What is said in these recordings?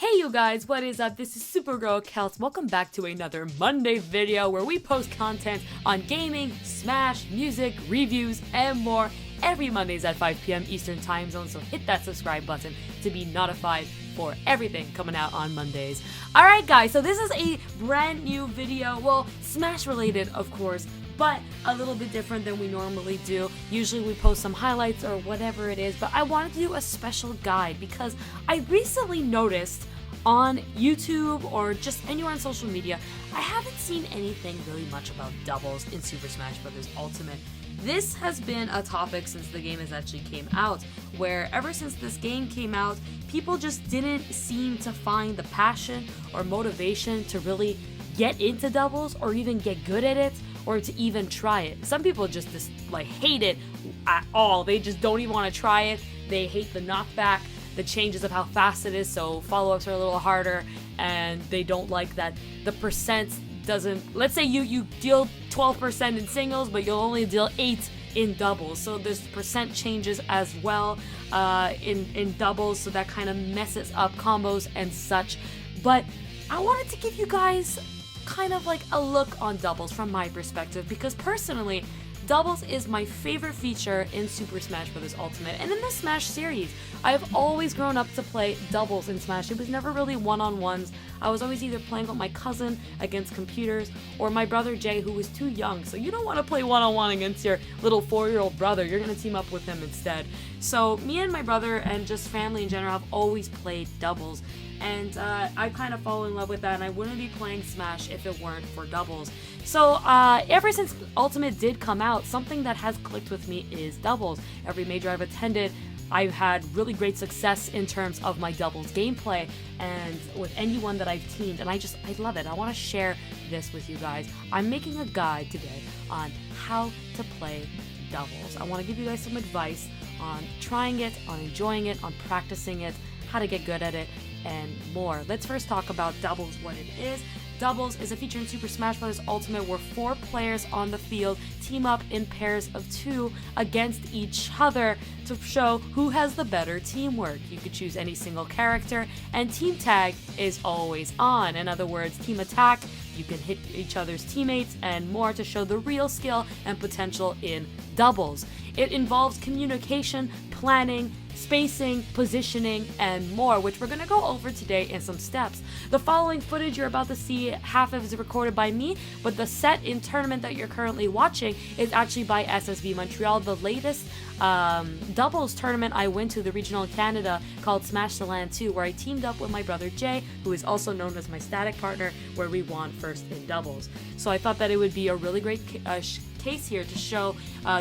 Hey you guys, what is up? This is SuperGirlKels. Welcome back to another Monday video where we post content on gaming, Smash, music, reviews, and more every Mondays at 5 p.m. Eastern Time Zone, so hit that subscribe button to be notified for everything coming out on Mondays. Alright guys, so this is a brand new video, well, Smash related of course, but a little bit different than we normally do. Usually we post some highlights or whatever it is, but I wanted to do a special guide because I recently noticed on YouTube or just anywhere on social media, I haven't seen anything really much about doubles in Super Smash Bros. Ultimate. This has been a topic since the game has actually came out, where ever since this game came out, people just didn't seem to find the passion or motivation to really get into doubles or even get good at it or to even try it. Some people just hate it at all. They just don't even want to try it. They hate the knockback, the changes of how fast it is, so follow-ups are a little harder, and they don't like that the percent doesn't, let's say you deal 12% in singles, but you'll only deal 8 in doubles, so there's percent changes as well in doubles, so that kind of messes up combos and such. But I wanted to give you guys kind of like a look on doubles from my perspective, because personally, doubles is my favorite feature in Super Smash Bros. Ultimate and in the Smash series. I've always grown up to play doubles in Smash. It was never really one-on-ones. I was always either playing with my cousin against computers or my brother Jay, who was too young. So you don't want to play one-on-one against your little 4-year-old brother. You're going to team up with him instead. So me and my brother and just family in general have always played doubles. And I kind of fall in love with that, and I wouldn't be playing Smash if it weren't for doubles. So ever since Ultimate did come out, something that has clicked with me is doubles. Every major I've attended, I've had really great success in terms of my doubles gameplay and with anyone that I've teamed, and I love it. I want to share this with you guys. I'm making a guide today on how to play doubles. I want to give you guys some advice on trying it, on enjoying it, on practicing it, how to get good at it, and more. Let's first talk about doubles, what it is. Doubles is a feature in Super Smash Bros. Ultimate where 4 players on the field team up in pairs of 2 against each other to show who has the better teamwork. You could choose any single character, and team tag is always on. In other words, team attack, you can hit each other's teammates, and more to show the real skill and potential in doubles. It involves communication, planning, spacing, positioning, and more, which we're going to go over today in some steps. The following footage you're about to see, half of it is recorded by me, but the set in tournament that you're currently watching is actually by SSB Montreal, the latest doubles tournament I went to, the regional in Canada, called Smash the Land 2, where I teamed up with my brother Jay, who is also known as my static partner, where we won first in doubles. So I thought that it would be a really great case here to show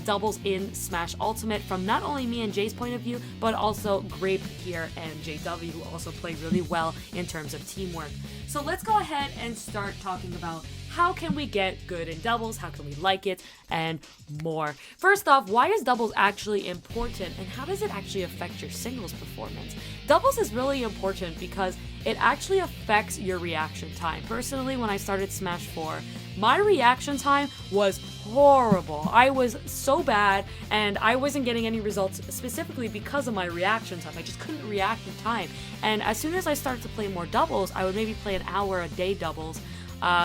doubles in Smash Ultimate from not only me and Jay's point of view, but also Grape here and JW, who also play really well in terms of teamwork. So let's go ahead and start talking about how can we get good in doubles, how can we like it, and more. First off, why is doubles actually important, and how does it actually affect your singles performance? Doubles is really important because it actually affects your reaction time. Personally, when I started Smash 4, my reaction time was horrible. I was so bad, and I wasn't getting any results specifically because of my reaction time. I just couldn't react in time. And as soon as I started to play more doubles, I would maybe play an hour a day doubles.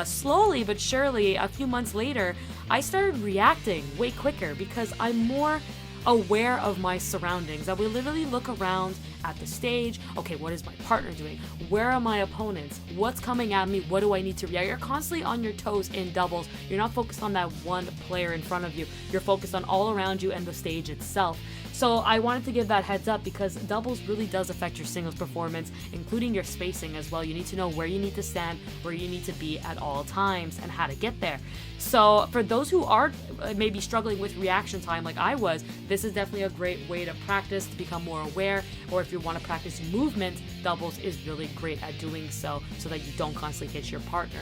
Slowly but surely, a few months later, I started reacting way quicker because I'm more aware of my surroundings. I would literally look around at the stage. Okay, what is my partner doing? Where are my opponents? What's coming at me? What do I need to react? You're constantly on your toes in doubles. You're not focused on that one player in front of you. You're focused on all around you and the stage itself. So I wanted to give that heads up because doubles really does affect your singles performance, including your spacing as well. You need to know where you need to stand, where you need to be at all times, and how to get there. So for those who are maybe struggling with reaction time like I was, this is definitely a great way to practice, to become more aware, or if you want to practice movement, doubles is really great at doing so that you don't constantly hit your partner.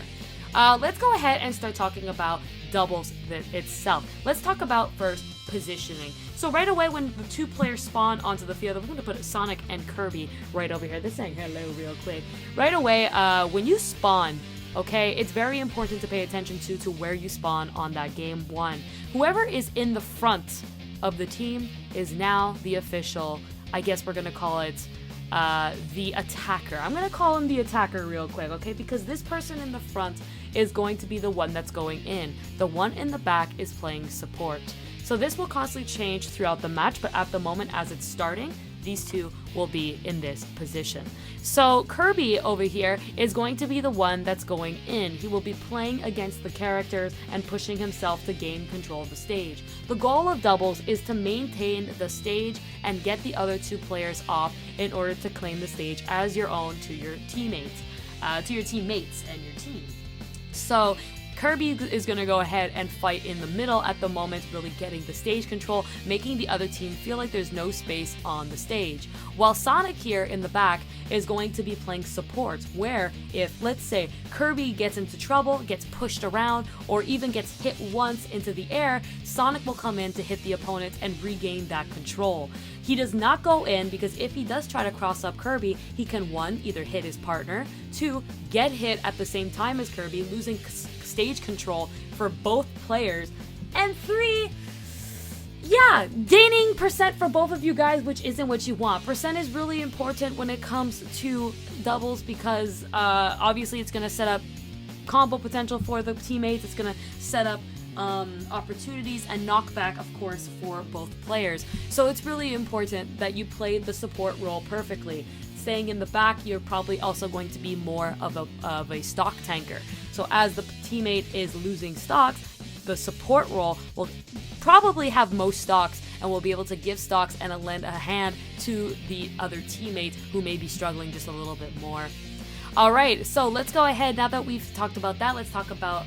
Let's go ahead and start talking about doubles itself. Let's talk about first positioning. So right away when the 2 players spawn onto the field, I'm going to put Sonic and Kirby right over here. They're saying hello real quick. Right away, when you spawn, okay, it's very important to pay attention to where you spawn on that game 1. Whoever is in the front of the team is now the official, I guess we're going to call it the attacker. I'm going to call him the attacker real quick, okay? Because this person in the front is going to be the one that's going in. The one in the back is playing support. So this will constantly change throughout the match, but at the moment as it's starting, these two will be in this position. So Kirby over here is going to be the one that's going in. He will be playing against the characters and pushing himself to gain control of the stage. The goal of doubles is to maintain the stage and get the other two players off in order to claim the stage as your own to your teammates and your team. So Kirby is going to go ahead and fight in the middle at the moment, really getting the stage control, making the other team feel like there's no space on the stage. While Sonic here in the back is going to be playing support, where if, let's say, Kirby gets into trouble, gets pushed around, or even gets hit once into the air, Sonic will come in to hit the opponent and regain that control. He does not go in because if he does try to cross up Kirby, he can 1, either hit his partner, 2, get hit at the same time as Kirby, losing stage control for both players, and 3, gaining percent for both of you guys, which isn't what you want. Percent is really important when it comes to doubles because obviously it's going to set up combo potential for the teammates, it's going to set up opportunities and knockback, of course, for both players. So it's really important that you play the support role perfectly. Staying in the back, you're probably also going to be more of a stock tanker. So as the teammate is losing stocks, the support role will probably have most stocks and will be able to give stocks and lend a hand to the other teammates who may be struggling just a little bit more. All right, so let's go ahead. Now that we've talked about that, let's talk about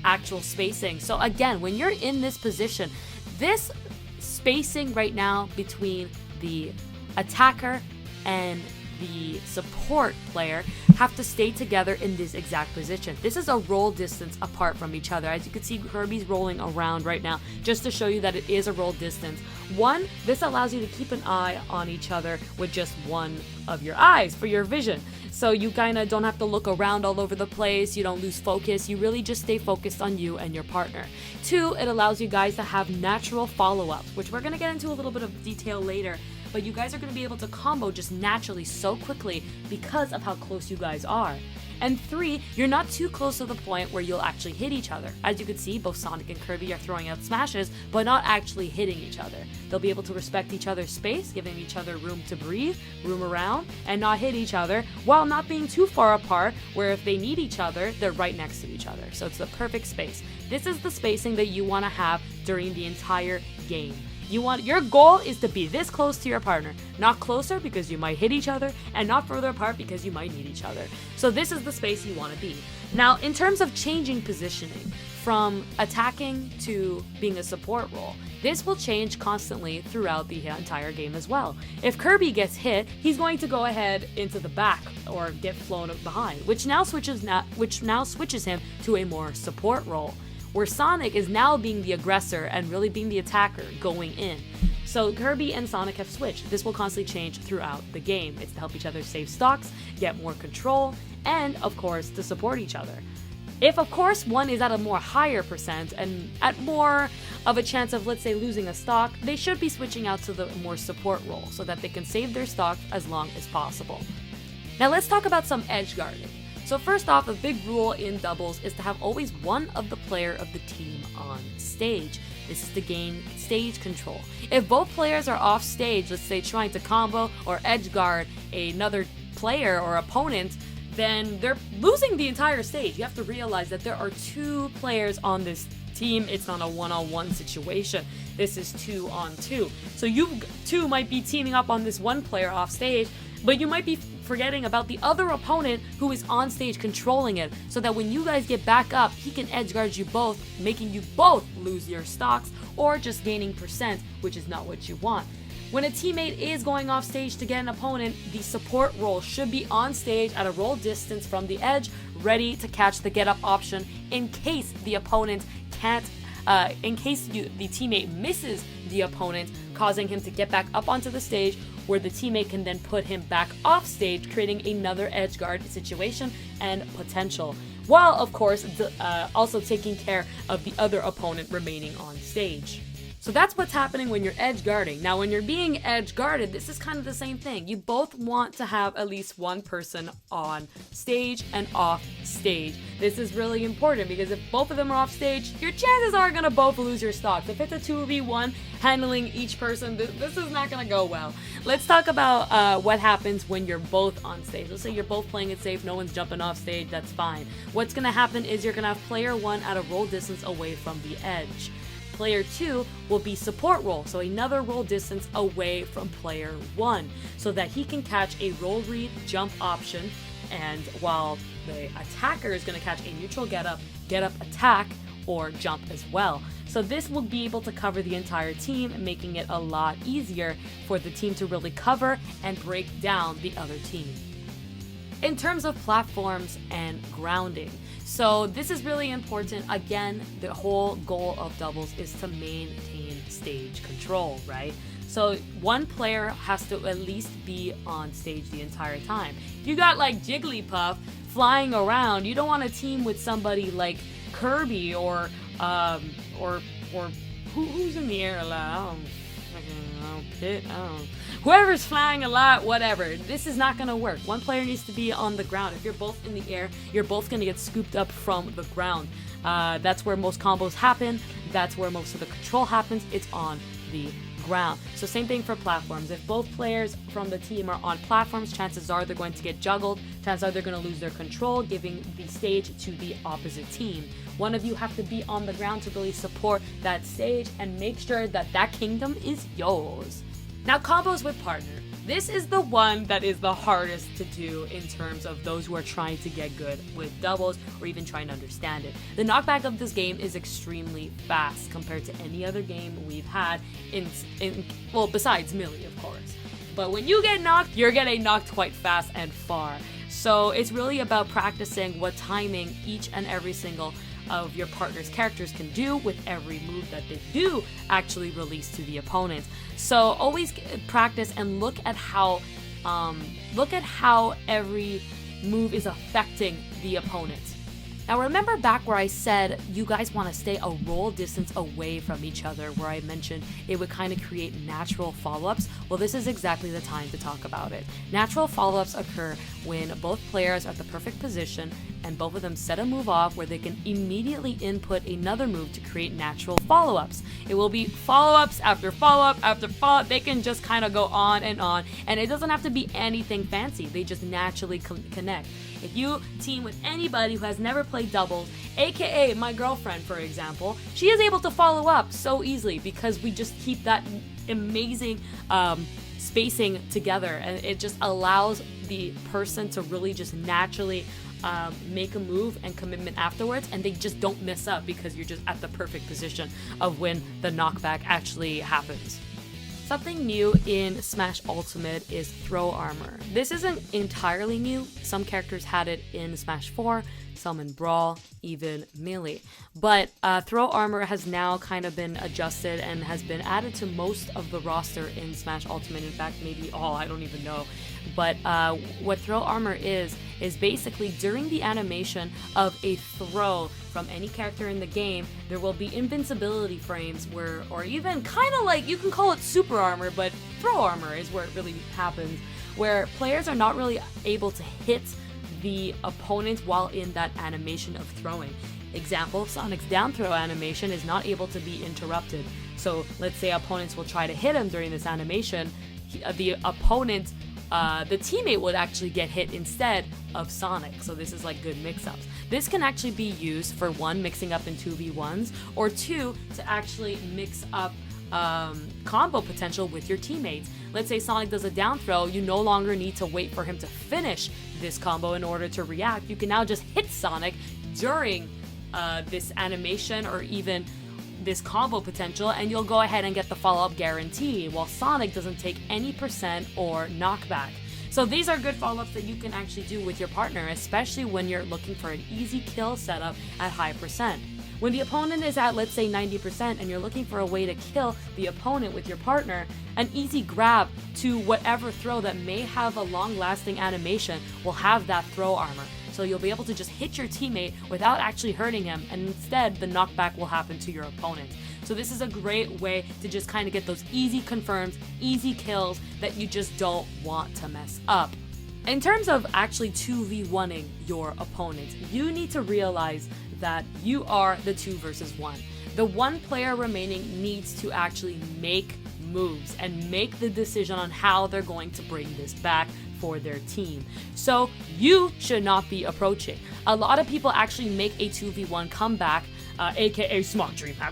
actual spacing. So again, when you're in this position, this spacing right now between the attacker and the support player have to stay together in this exact position. This is a roll distance apart from each other. As you can see, Kirby's rolling around right now just to show you that it is a roll distance. 1, this allows you to keep an eye on each other with just one of your eyes for your vision. So you kind of don't have to look around all over the place, you don't lose focus, you really just stay focused on you and your partner. 2, it allows you guys to have natural follow-ups, which we're going to get into a little bit of detail later. But you guys are going to be able to combo just naturally so quickly because of how close you guys are. And 3, you're not too close to the point where you'll actually hit each other. As you can see, both Sonic and Kirby are throwing out smashes, but not actually hitting each other. They'll be able to respect each other's space, giving each other room to breathe, room around, and not hit each other, while not being too far apart, where if they need each other, they're right next to each other. So it's the perfect space. This is the spacing that you want to have during the entire game. Your goal is to be this close to your partner, not closer because you might hit each other, and not further apart because you might need each other. So this is the space you want to be. Now, in terms of changing positioning from attacking to being a support role, this will change constantly throughout the entire game as well. If Kirby gets hit, he's going to go ahead into the back or get flown behind, which now switches him to a more support role, where Sonic is now being the aggressor and really being the attacker going in. So Kirby and Sonic have switched. This will constantly change throughout the game. It's to help each other save stocks, get more control, and of course to support each other. If of course one is at a more higher percent and at more of a chance of, let's say, losing a stock, they should be switching out to the more support role so that they can save their stock as long as possible. Now let's talk about some edge guarding. So first off, a big rule in doubles is to have always one of the player of the team on stage. This is to gain stage control. If both players are off stage, let's say trying to combo or edge guard another player or opponent, then they're losing the entire stage. You have to realize that there are 2 players on this team. It's not a one-on-one situation. This is 2-on-2. So you 2 might be teaming up on this one player off stage, but you might be forgetting about the other opponent who is on stage controlling it, so that when you guys get back up, he can edge guard you both, making you both lose your stocks or just gaining percent, which is not what you want. When a teammate is going off stage to get an opponent, the support role should be on stage at a roll distance from the edge, ready to catch the get up option in case the opponent can't, the teammate misses the opponent, causing him to get back up onto the stage, where the teammate can then put him back off stage, creating another edge guard situation and potential, while of course also taking care of the other opponent remaining on stage. So that's what's happening when you're edge guarding. Now, when you're being edge guarded, this is kind of the same thing. You both want to have at least one person on stage and off stage. This is really important because if both of them are off stage, your chances are gonna both lose your stocks. If it's a 2v1 handling each person, this is not gonna go well. Let's talk about what happens when you're both on stage. Let's say you're both playing it safe, no one's jumping off stage, that's fine. What's gonna happen is you're gonna have player 1 at a roll distance away from the edge. Player 2 will be support roll, so another roll distance away from player 1, so that he can catch a roll read jump option, and while the attacker is going to catch a neutral get up attack, or jump as well. So this will be able to cover the entire team, making it a lot easier for the team to really cover and break down the other team. In terms of platforms and grounding, so this is really important. Again, the whole goal of doubles is to maintain stage control, right? So one player has to at least be on stage the entire time. If you got like Jigglypuff flying around, you don't want to team with somebody like Kirby or who's in the air a lot. Whoever's flying a lot, whatever. This is not going to work. One player needs to be on the ground. If you're both in the air, you're both going to get scooped up from the ground. That's where most combos happen. That's where most of the control happens. It's on the ground. So same thing for platforms. If both players from the team are on platforms, chances are they're going to get juggled. Chances are they're going to lose their control, giving the stage to the opposite team. One of you have to be on the ground to really support that stage and make sure that that kingdom is yours. Now, combos with partner. This is the one that is the hardest to do in terms of those who are trying to get good with doubles or even trying to understand it. The knockback of this game is extremely fast compared to any other game we've had well, besides Melee, of course. But when you get knocked, you're getting knocked quite fast and far. So it's really about practicing what timing each and every single of your partner's characters can do with every move that they do actually release to the opponent. So always practice and look at how every move is affecting the opponent. Now remember back where I said you guys want to stay a roll distance away from each other, where I mentioned it would kind of create natural follow-ups? Well, this is exactly the time to talk about it. Natural follow-ups occur when both players are at the perfect position and both of them set a move off where they can immediately input another move to create natural follow-ups. It will be follow-ups after follow-up after follow-up. They can just kind of go on, and it doesn't have to be anything fancy. They just naturally connect. If you team with anybody who has never played doubles, aka my girlfriend, for example, she is able to follow up so easily because we just keep that amazing spacing together, and it just allows the person to really just naturally make a move and commitment afterwards, and they just don't mess up because you're just at the perfect position of when the knockback actually happens. Something new in Smash Ultimate is throw armor. This isn't entirely new. Some characters had it in Smash 4, some in Brawl, even Melee. But throw armor has now kind of been adjusted and has been added to most of the roster in Smash Ultimate. In fact, maybe all, I don't even know. But what throw armor is basically during the animation of a throw from any character in the game, there will be invincibility frames where, or even kind of like, you can call it super armor, but throw armor is where it really happens, where players are not really able to hit the opponent while in that animation of throwing. Example, Sonic's down throw animation is not able to be interrupted. So let's say opponents will try to hit him during this animation, the opponent, the teammate would actually get hit instead of Sonic. So this is like good mix-ups. This can actually be used for one, mixing up in 2v1s, or two, to actually mix up combo potential with your teammates. Let's say Sonic does a down throw, you no longer need to wait for him to finish this combo in order to react. You can now just hit Sonic during this animation or even this combo potential, and you'll go ahead and get the follow-up guarantee, while Sonic doesn't take any percent or knockback. So these are good follow-ups that you can actually do with your partner, especially when you're looking for an easy kill setup at high percent. When the opponent is at, let's say, 90% and you're looking for a way to kill the opponent with your partner, an easy grab to whatever throw that may have a long-lasting animation will have that throw armor. So you'll be able to just hit your teammate without actually hurting him, and instead the knockback will happen to your opponent. So So this is a great way to just kind of get those easy confirms, easy kills that you just don't want to mess up. In terms of actually 2v1ing your opponent, you need to realize that you are the 2 versus 1. The one player remaining needs to actually make moves and make the decision on how they're going to bring this back for their team. So you should not be approaching. A lot of people actually make a 2v1 comeback, aka smart dream hack.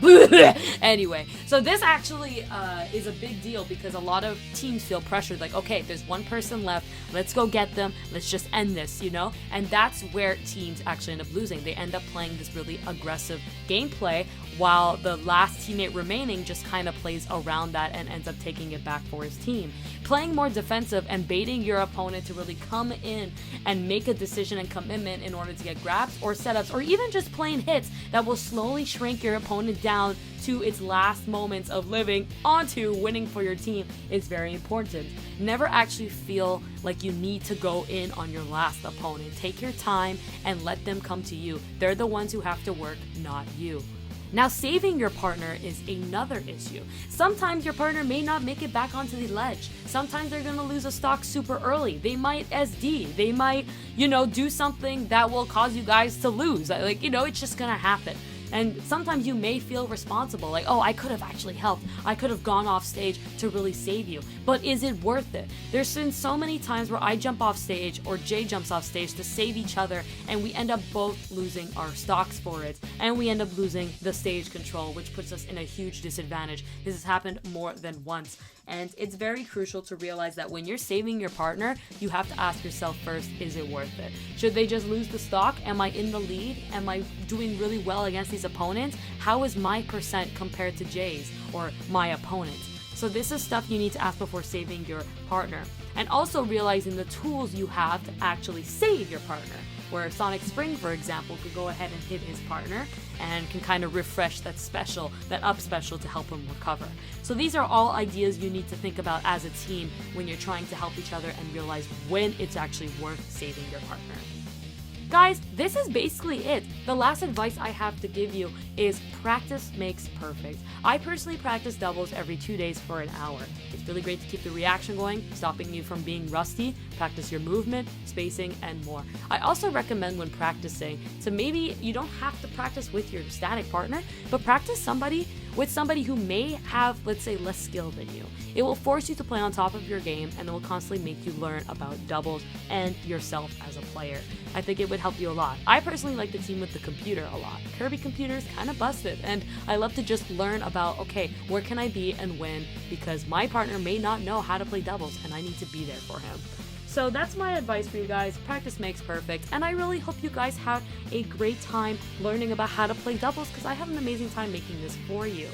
Anyway, so this actually is a big deal because a lot of teams feel pressured, like, okay, there's one person left, let's go get them, let's just end this, you know? And that's where teams actually end up losing. They end up playing this really aggressive gameplay while the last teammate remaining just kind of plays around that and ends up taking it back for his team. Playing more defensive and baiting your opponent to really come in and make a decision and commitment in order to get grabs or setups, or even just plain hits that will slowly shrink your opponent down to its last moments of living onto winning for your team is very important. Never actually feel like you need to go in on your last opponent. Take your time and let them come to you. They're the ones who have to work, not you. Now, saving your partner is another issue. Sometimes your partner may not make it back onto the ledge. Sometimes they're gonna lose a stock super early. They might SD. They might, do something that will cause you guys to lose. It's just gonna happen. And sometimes you may feel responsible, like, oh, I could have actually helped. I could have gone off stage to really save you. But is it worth it? There's been so many times where I jump off stage or Jay jumps off stage to save each other, and we end up both losing our stocks for it. And we end up losing the stage control, which puts us in a huge disadvantage. This has happened more than once. And it's very crucial to realize that when you're saving your partner, you have to ask yourself first, is it worth it? Should they just lose the stock? Am I in the lead? Am I doing really well against these opponents? How is my percent compared to Jay's or my opponent? So this is stuff you need to ask before saving your partner. And also realizing the tools you have to actually save your partner. Where Sonic Spring, for example, could go ahead and hit his partner and can kind of refresh that up special to help him recover. So these are all ideas you need to think about as a team when you're trying to help each other and realize when it's actually worth saving your partner. Guys, this is basically it. The last advice I have to give you is practice makes perfect. I personally practice doubles every 2 days for an hour. It's really great to keep the reaction going, stopping you from being rusty, practice your movement, spacing, and more. I also recommend when practicing to maybe you don't have to practice with your static partner, but practice with somebody who may have, let's say, less skill than you. It will force you to play on top of your game, and it will constantly make you learn about doubles and yourself as a player. I think it would help you a lot. I personally like to team with the computer a lot. Kirby computer's kind of busted, and I love to just learn about, okay, where can I be and when, because my partner may not know how to play doubles, and I need to be there for him. So that's my advice for you guys. Practice makes perfect, and I really hope you guys have a great time learning about how to play doubles, because I have an amazing time making this for you.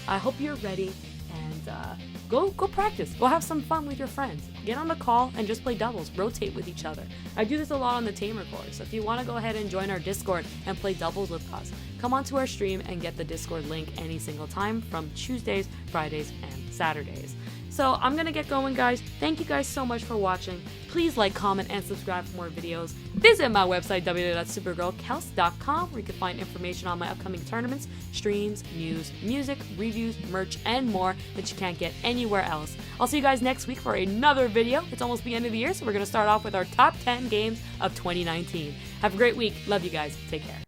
I hope you're ready, and go practice. Go have some fun with your friends. Get on the call and just play doubles. Rotate with each other. I do this a lot on the Tamer course. If you want to go ahead and join our Discord and play doubles with us, come onto our stream and get the Discord link any single time from Tuesdays, Fridays, and Saturdays. So I'm gonna get going, guys. Thank you guys so much for watching. Please like, comment, and subscribe for more videos. Visit my website, www.supergirlkels.com, where you can find information on my upcoming tournaments, streams, news, music, reviews, merch, and more that you can't get anywhere else. I'll see you guys next week for another video. It's almost the end of the year, so we're gonna start off with our top 10 games of 2019. Have a great week. Love you guys. Take care.